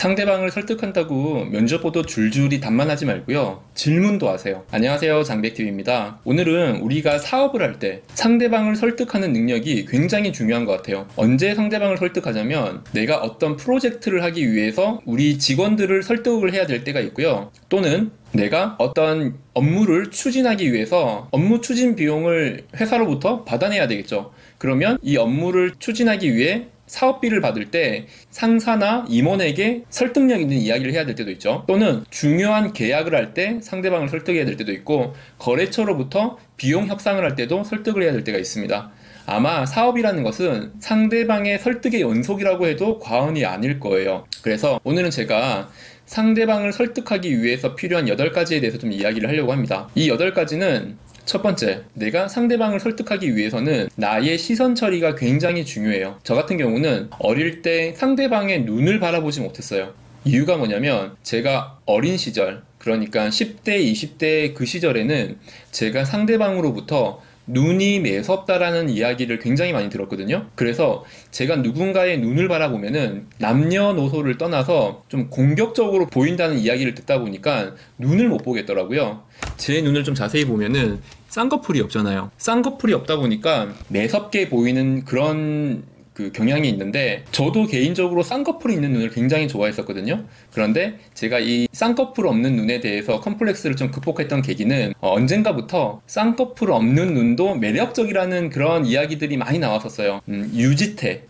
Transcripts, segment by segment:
상대방을 설득한다고 면접보도 줄줄이 답만 하지 말고요. 질문도 하세요. 안녕하세요, 장백TV입니다. 오늘은 우리가 사업을 할 때 상대방을 설득하는 능력이 굉장히 중요한 것 같아요. 언제 상대방을 설득하자면 내가 어떤 프로젝트를 하기 위해서 우리 직원들을 설득을 해야 될 때가 있고요. 또는 내가 어떤 업무를 추진하기 위해서 업무 추진 비용을 회사로부터 받아내야 되겠죠. 그러면 이 업무를 추진하기 위해 사업비를 받을 때 상사나 임원에게 설득력 있는 이야기를 해야 될 때도 있죠. 또는 중요한 계약을 할 때 상대방을 설득해야 될 때도 있고, 거래처로부터 비용 협상을 할 때도 설득을 해야 될 때가 있습니다. 아마 사업이라는 것은 상대방의 설득의 연속이라고 해도 과언이 아닐 거예요. 그래서 오늘은 제가 상대방을 설득하기 위해서 필요한 8가지에 대해서 좀 이야기를 하려고 합니다. 이 8가지는 첫 번째, 내가 상대방을 설득하기 위해서는 나의 시선 처리가 굉장히 중요해요. 저 같은 경우는 어릴 때 상대방의 눈을 바라보지 못했어요. 이유가 뭐냐면 제가 어린 시절, 그러니까 10대, 20대 그 시절에는 제가 상대방으로부터 눈이 매섭다라는 이야기를 굉장히 많이 들었거든요. 그래서 제가 누군가의 눈을 바라보면은 남녀노소를 떠나서 좀 공격적으로 보인다는 이야기를 듣다 보니까 눈을 못 보겠더라고요. 제 눈을 좀 자세히 보면은 쌍꺼풀이 없잖아요. 쌍꺼풀이 없다 보니까 매섭게 보이는 그런 경향이 있는데, 저도 개인적으로 쌍꺼풀이 있는 눈을 굉장히 좋아했었거든요. 그런데 제가 이 쌍꺼풀 없는 눈에 대해서 컴플렉스를 좀 극복했던 계기는 언젠가부터 쌍꺼풀 없는 눈도 매력적이라는 그런 이야기들이 많이 나왔었어요.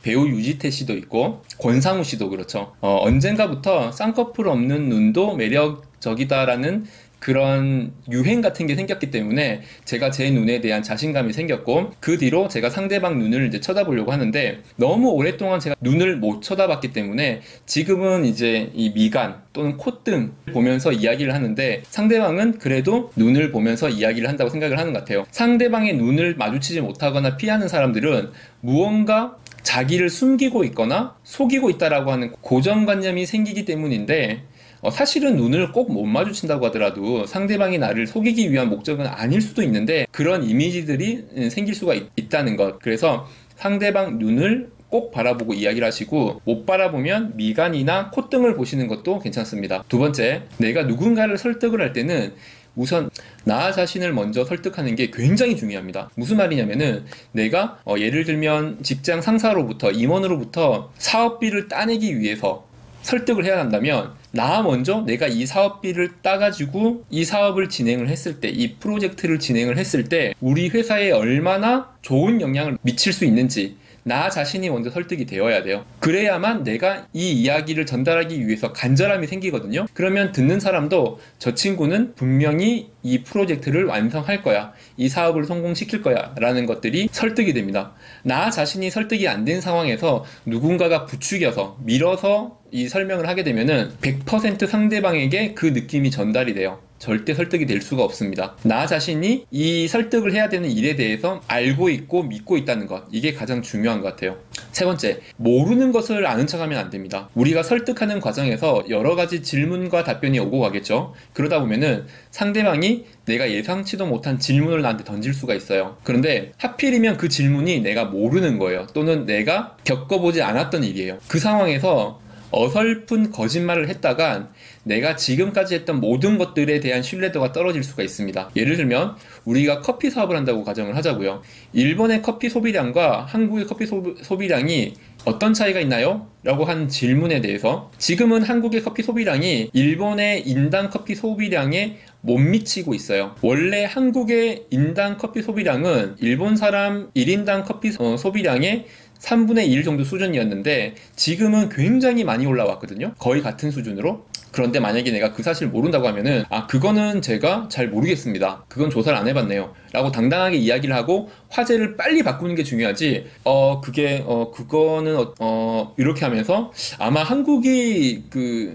배우 유지태 씨도 있고 권상우 씨도 그렇죠. 언젠가부터 쌍꺼풀 없는 눈도 매력적이다라는 그런 유행 같은 게 생겼기 때문에 제가 제 눈에 대한 자신감이 생겼고, 그 뒤로 제가 상대방 눈을 이제 쳐다보려고 하는데, 너무 오랫동안 제가 눈을 못 쳐다봤기 때문에 지금은 이제 이 미간 또는 콧등 보면서 이야기를 하는데, 상대방은 그래도 눈을 보면서 이야기를 한다고 생각을 하는 것 같아요. 상대방의 눈을 마주치지 못하거나 피하는 사람들은 무언가 자기를 숨기고 있거나 속이고 있다라고 하는 고정관념이 생기기 때문인데, 사실은 눈을 꼭 못 마주친다고 하더라도 상대방이 나를 속이기 위한 목적은 아닐 수도 있는데, 그런 이미지들이 생길 수가 있다는 것. 그래서 상대방 눈을 꼭 바라보고 이야기를 하시고, 못 바라보면 미간이나 콧등을 보시는 것도 괜찮습니다. 두 번째, 내가 누군가를 설득을 할 때는 우선 나 자신을 먼저 설득하는 게 굉장히 중요합니다. 무슨 말이냐면은, 내가 예를 들면 직장 상사로부터, 임원으로부터 사업비를 따내기 위해서 설득을 해야 한다면, 나 먼저 내가 이 사업비를 따가지고 이 사업을 진행을 했을 때, 이 프로젝트를 진행을 했을 때 우리 회사에 얼마나 좋은 영향을 미칠 수 있는지 나 자신이 먼저 설득이 되어야 돼요. 그래야만 내가 이 이야기를 전달하기 위해서 간절함이 생기거든요. 그러면 듣는 사람도 저 친구는 분명히 이 프로젝트를 완성할 거야, 이 사업을 성공시킬 거야 라는 것들이 설득이 됩니다. 나 자신이 설득이 안 된 상황에서 누군가가 부추겨서 밀어서 이 설명을 하게 되면은 100% 상대방에게 그 느낌이 전달이 돼요. 절대 설득이 될 수가 없습니다. 나 자신이 이 설득을 해야 되는 일에 대해서 알고 있고 믿고 있다는 것, 이게 가장 중요한 것 같아요. 세 번째, 모르는 것을 아는 척하면 안 됩니다. 우리가 설득하는 과정에서 여러 가지 질문과 답변이 오고 가겠죠. 그러다 보면은 상대방이 내가 예상치도 못한 질문을 나한테 던질 수가 있어요. 그런데 하필이면 그 질문이 내가 모르는 거예요. 또는 내가 겪어보지 않았던 일이에요. 그 상황에서 어설픈 거짓말을 했다간 내가 지금까지 했던 모든 것들에 대한 신뢰도가 떨어질 수가 있습니다. 예를 들면 우리가 커피 사업을 한다고 가정을 하자고요. 일본의 커피 소비량과 한국의 커피 소비량이 어떤 차이가 있나요? 라고 한 질문에 대해서, 지금은 한국의 커피 소비량이 일본의 인당 커피 소비량에 못 미치고 있어요. 원래 한국의 인당 커피 소비량은 일본 사람 1인당 커피 소비량의 3분의 1 정도 수준이었는데 지금은 굉장히 많이 올라왔거든요. 거의 같은 수준으로. 그런데 만약에 내가 그 사실을 모른다고 하면은, 그거는 제가 잘 모르겠습니다, 그건 조사를 안 해봤네요 라고 당당하게 이야기를 하고 화제를 빨리 바꾸는 게 중요하지, 그거는 이렇게 하면서 아마 한국이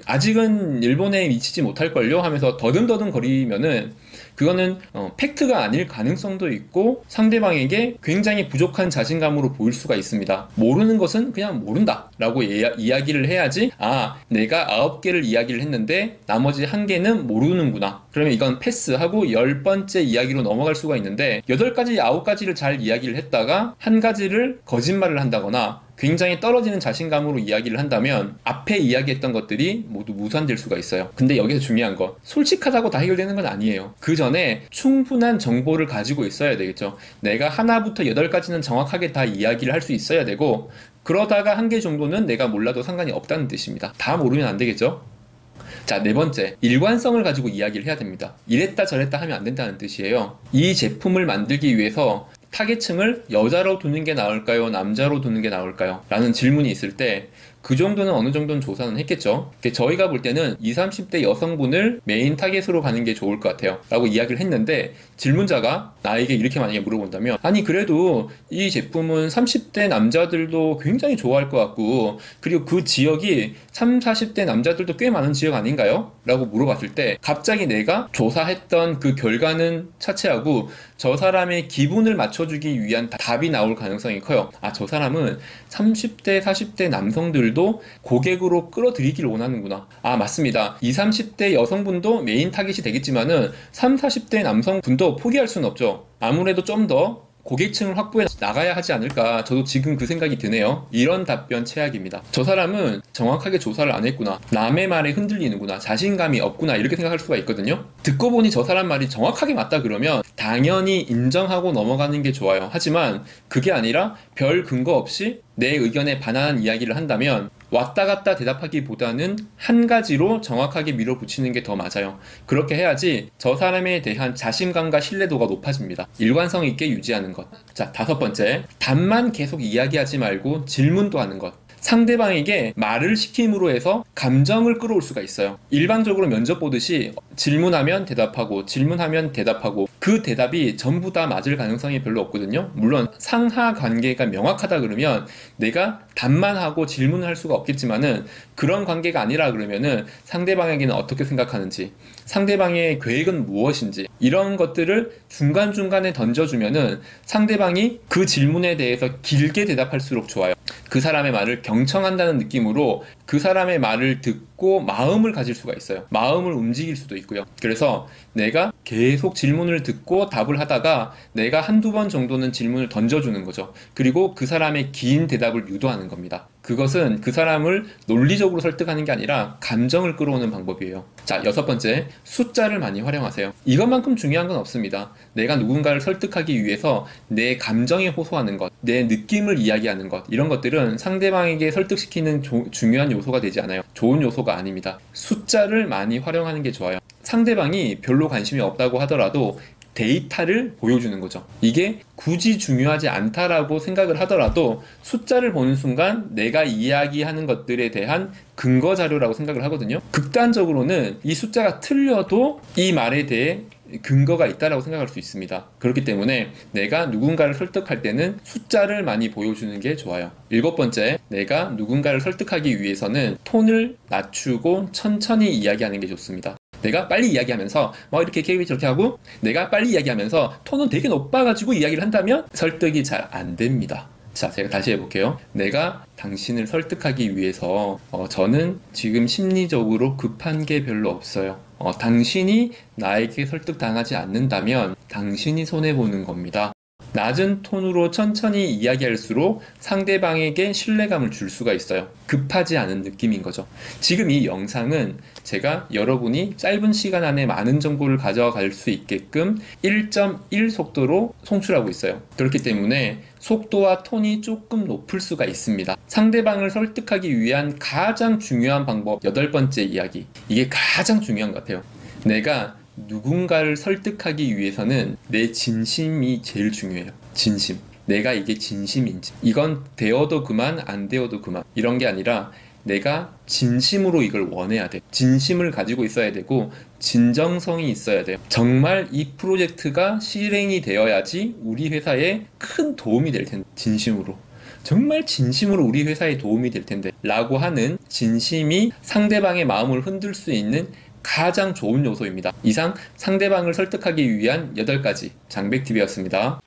아직은 일본에 미치지 못할걸요 하면서 더듬더듬 거리면은 그거는 팩트가 아닐 가능성도 있고 상대방에게 굉장히 부족한 자신감으로 보일 수가 있습니다. 모르는 것은 그냥 모른다 라고 이야기를 해야지, 내가 9개를 이야기를 했는데 나머지 1개는 모르는구나, 그러면 이건 패스하고 10번째 이야기로 넘어갈 수가 있는데, 8가지, 9가지를 잘 이야기를 했다가 1가지를 거짓말을 한다거나 굉장히 떨어지는 자신감으로 이야기를 한다면 앞에 이야기했던 것들이 모두 무산될 수가 있어요. 근데 여기서 중요한 거, 솔직하다고 다 해결되는 건 아니에요. 그 전에 충분한 정보를 가지고 있어야 되겠죠. 내가 하나부터 8가지는 정확하게 다 이야기를 할 수 있어야 되고, 그러다가 1개 정도는 내가 몰라도 상관이 없다는 뜻입니다. 다 모르면 안 되겠죠. 자, 4번째, 일관성을 가지고 이야기를 해야 됩니다. 이랬다 저랬다 하면 안 된다는 뜻이에요. 이 제품을 만들기 위해서 타겟층을 여자로 두는 게 나을까요? 남자로 두는 게 나을까요? 라는 질문이 있을 때 그 정도는 어느 정도는 조사는 했겠죠. 저희가 볼 때는 20, 30대 여성분을 메인 타겟으로 가는 게 좋을 것 같아요 라고 이야기를 했는데, 질문자가 나에게 이렇게 만약에 물어본다면, 아니 그래도 이 제품은 30대 남자들도 굉장히 좋아할 것 같고, 그리고 그 지역이 30, 40대 남자들도 꽤 많은 지역 아닌가요? 라고 물어봤을 때 갑자기 내가 조사했던 그 결과는 차치하고 저 사람의 기분을 맞춰주기 위한 답이 나올 가능성이 커요. 아, 저 사람은 30대, 40대 남성들도 고객으로 끌어들이기를 원하는구나. 아, 맞습니다. 20, 30대 여성분도 메인 타겟이 되겠지만은 30, 40대 남성분도 포기할 수는 없죠. 아무래도 좀 더 고객층을 확보해 나가야 하지 않을까, 저도 지금 그 생각이 드네요. 이런 답변 최악입니다. 저 사람은 정확하게 조사를 안 했구나, 남의 말에 흔들리는구나, 자신감이 없구나, 이렇게 생각할 수가 있거든요. 듣고 보니 저 사람 말이 정확하게 맞다 그러면 당연히 인정하고 넘어가는 게 좋아요. 하지만 그게 아니라 별 근거 없이 내 의견에 반하는 이야기를 한다면 왔다 갔다 대답하기보다는 한 가지로 정확하게 밀어붙이는 게 더 맞아요. 그렇게 해야지 저 사람에 대한 자신감과 신뢰도가 높아집니다. 일관성 있게 유지하는 것. 자, 5번째, 답만 계속 이야기하지 말고 질문도 하는 것. 상대방에게 말을 시킴으로 해서 감정을 끌어올 수가 있어요. 일반적으로 면접 보듯이 질문하면 대답하고 질문하면 대답하고 그 대답이 전부 다 맞을 가능성이 별로 없거든요. 물론 상하 관계가 명확하다 그러면 내가 답만 하고 질문을 할 수가 없겠지만은, 그런 관계가 아니라 그러면은 상대방에게는 어떻게 생각하는지, 상대방의 계획은 무엇인지, 이런 것들을 중간중간에 던져주면은 상대방이 그 질문에 대해서 길게 대답할수록 좋아요. 그 사람의 말을 경청한다는 느낌으로 그 사람의 말을 듣고 마음을 가질 수가 있어요. 마음을 움직일 수도 있고요. 그래서 내가 계속 질문을 듣고 답을 하다가 내가 한두 번 정도는 질문을 던져주는 거죠. 그리고 그 사람의 긴 대답을 유도하는 겁니다. 그것은 그 사람을 논리적으로 설득하는 게 아니라 감정을 끌어오는 방법이에요. 자, 6번째, 숫자를 많이 활용하세요. 이것만큼 중요한 건 없습니다. 내가 누군가를 설득하기 위해서 내 감정에 호소하는 것, 내 느낌을 이야기하는 것, 이런 것들은 상대방에게 설득시키는 중요한 요소가 되지 않아요. 좋은 요소가 아닙니다. 숫자를 많이 활용하는 게 좋아요. 상대방이 별로 관심이 없다고 하더라도 데이터를 보여주는 거죠. 이게 굳이 중요하지 않다라고 생각을 하더라도 숫자를 보는 순간 내가 이야기하는 것들에 대한 근거 자료라고 생각을 하거든요. 극단적으로는 이 숫자가 틀려도 이 말에 대해 근거가 있다라고 생각할 수 있습니다. 그렇기 때문에 내가 누군가를 설득할 때는 숫자를 많이 보여주는 게 좋아요. 7번째, 내가 누군가를 설득하기 위해서는 톤을 낮추고 천천히 이야기하는 게 좋습니다. 내가 빨리 이야기하면서 이렇게 저렇게 하고 내가 빨리 이야기하면서 톤은 되게 높아가지고 이야기를 한다면 설득이 잘 안 됩니다. 자, 제가 다시 해볼게요. 내가 당신을 설득하기 위해서 저는 지금 심리적으로 급한 게 별로 없어요. 당신이 나에게 설득당하지 않는다면 당신이 손해보는 겁니다. 낮은 톤으로 천천히 이야기할수록 상대방에게 신뢰감을 줄 수가 있어요. 급하지 않은 느낌인 거죠. 지금 이 영상은 제가 여러분이 짧은 시간 안에 많은 정보를 가져갈 수 있게끔 1.1 속도로 송출하고 있어요. 그렇기 때문에 속도와 톤이 조금 높을 수가 있습니다. 상대방을 설득하기 위한 가장 중요한 방법, 8번째 이야기. 이게 가장 중요한 것 같아요. 내가 누군가를 설득하기 위해서는 내 진심이 제일 중요해요. 진심. 내가 이게 진심인지. 이건 되어도 그만, 안 되어도 그만. 이런 게 아니라 내가 진심으로 이걸 원해야 돼. 진심을 가지고 있어야 되고 진정성이 있어야 돼요. 정말 이 프로젝트가 실행이 되어야지 우리 회사에 큰 도움이 될 텐데. 진심으로. 정말 진심으로 우리 회사에 도움이 될 텐데 라고 하는 진심이 상대방의 마음을 흔들 수 있는 가장 좋은 요소입니다. 이상 상대방을 설득하기 위한 8가지 장백TV였습니다.